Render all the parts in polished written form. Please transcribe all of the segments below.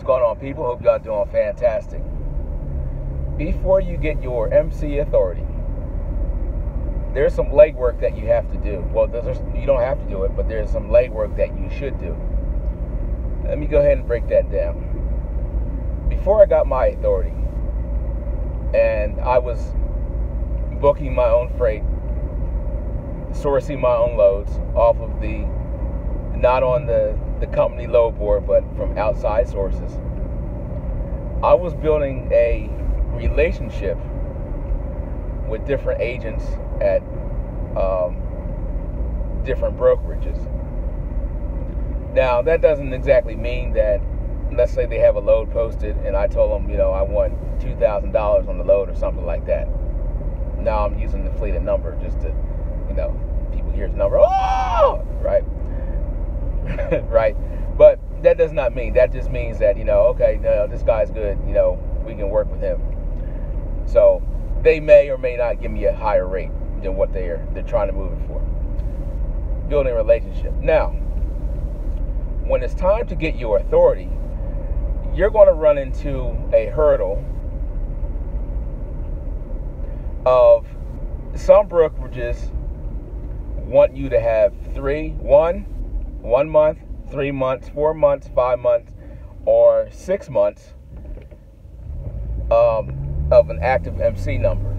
going on, people? Hope y'all doing fantastic. Before you get your MC authority, there's some legwork that you have to do. Well, you don't have to do it, but there's some legwork that you should do. Let me go ahead and break that down. Before I got my authority, and I was booking my own freight, sourcing my own loads off of not on the company Loadboard, but from outside sources, I was building a relationship with different agents at different brokerages. Now, that doesn't exactly mean that, let's say they have a load posted and I told them, I want $2,000 on the load or something like that. Now I'm using the inflated number just to, people hear the number, oh, right? Right? But that does not mean, that just means that, okay, this guy's good, we can work with him. So they may or may not give me a higher rate than what they're trying to move it for. Building a relationship. Now, when it's time to get your authority, you're going to run into a hurdle of some brokerages want you to have 1 month, 3 months, 4 months, 5 months, or 6 months of an active MC number.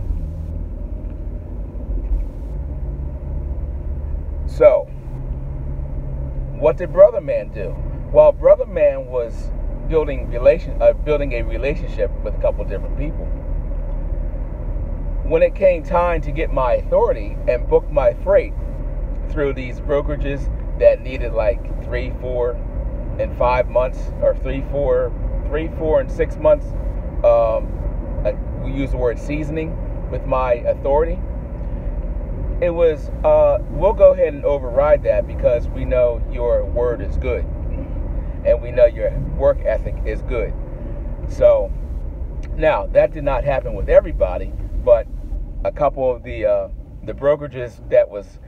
So, what did Brother Man do? Well, Brother Man was building a relationship with a couple different people. When it came time to get my authority and book my freight through these brokerages that needed like 3, 4, and 5 months, or 3, 4, and 6 months, we use the word seasoning with my authority. It was, we'll go ahead and override that because we know your word is good and we know your work ethic is good. So now that did not happen with everybody, but a couple of the brokerages that was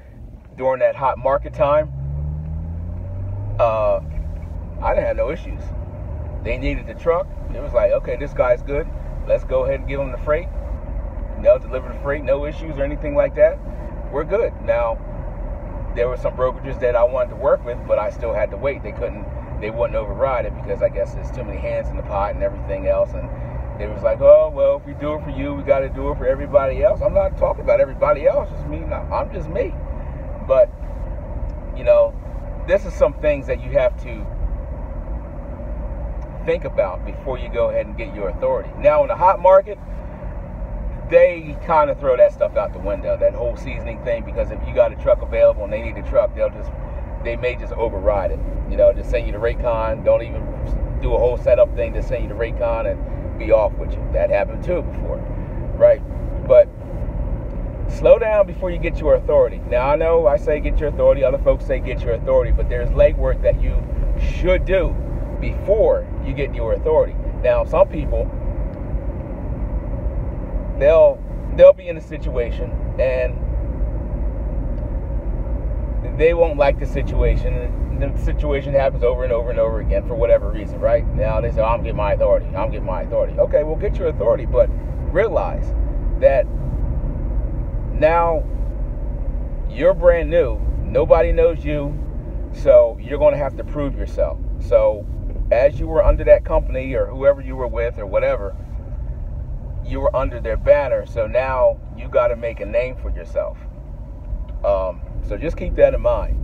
during that hot market time, I didn't have no issues. They needed the truck. It was like, okay, this guy's good. Let's go ahead and give him the freight. Deliver the freight, no issues or anything like that. We're good. Now, there were some brokerages that I wanted to work with, but I still had to wait. They wouldn't override it because I guess there's too many hands in the pot and everything else. And they was like, oh, well, if we do it for you, we got to do it for everybody else. I'm not talking about everybody else. It's me. I'm just me. But, this is some things that you have to think about before you go ahead and get your authority. Now, in the hot market, they kind of throw that stuff out the window, that whole seasoning thing, because if you got a truck available and they need a truck, they may just override it. Just send you the rate con, don't even do a whole setup thing, just send you the rate con and be off with you. That happened too before, right? But slow down before you get your authority. Now, I know I say get your authority, other folks say get your authority, but there's legwork that you should do before you get your authority. Now, some people, they'll be in a situation and they won't like the situation, and the situation happens over and over and over again for whatever reason, right? Now they say, I'm getting my authority. Okay, well, get your authority, but realize that now you're brand new. Nobody knows you, so you're going to have to prove yourself. So as you were under that company or whoever you were with or whatever, you were under their banner, so now you got to make a name for yourself. So just keep that in mind.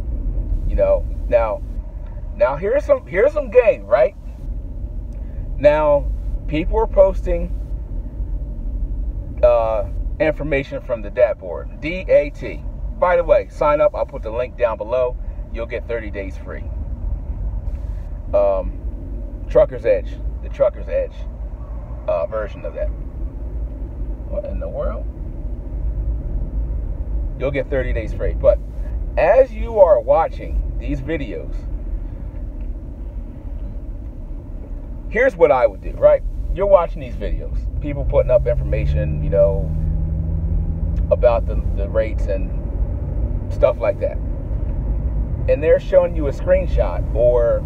Now here's some game, right? Now people are posting information from the DAT board, DAT. By the way, sign up. I'll put the link down below. You'll get 30 days free. Trucker's Edge, the Trucker's Edge version of that. What in the world? You'll get 30 days free. But as you are watching these videos, here's what I would do, right? You're watching these videos, people putting up information, about the rates and stuff like that. And they're showing you a screenshot or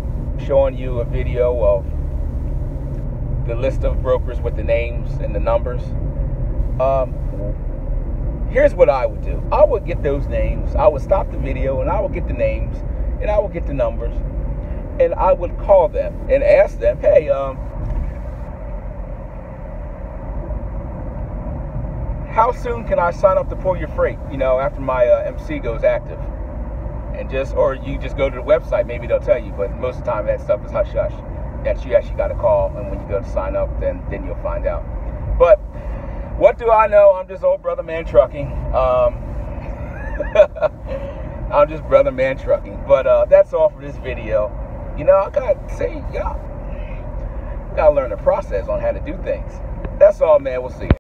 showing you a video of the list of brokers with the names and the numbers. Here's what I would do. I would get those names. I would stop the video and I would get the names and I would get the numbers, and I would call them and ask them, hey, how soon can I sign up to pull your freight, after my MC goes active? And or you just go to the website, maybe they'll tell you, but most of the time that stuff is hush-hush. That you actually got to call, and when you go to sign up, then you'll find out. But what do I know? I'm just old brother man trucking. I'm just brother man trucking. But that's all for this video. I gotta say, y'all gotta learn the process on how to do things. That's all, man. We'll see you.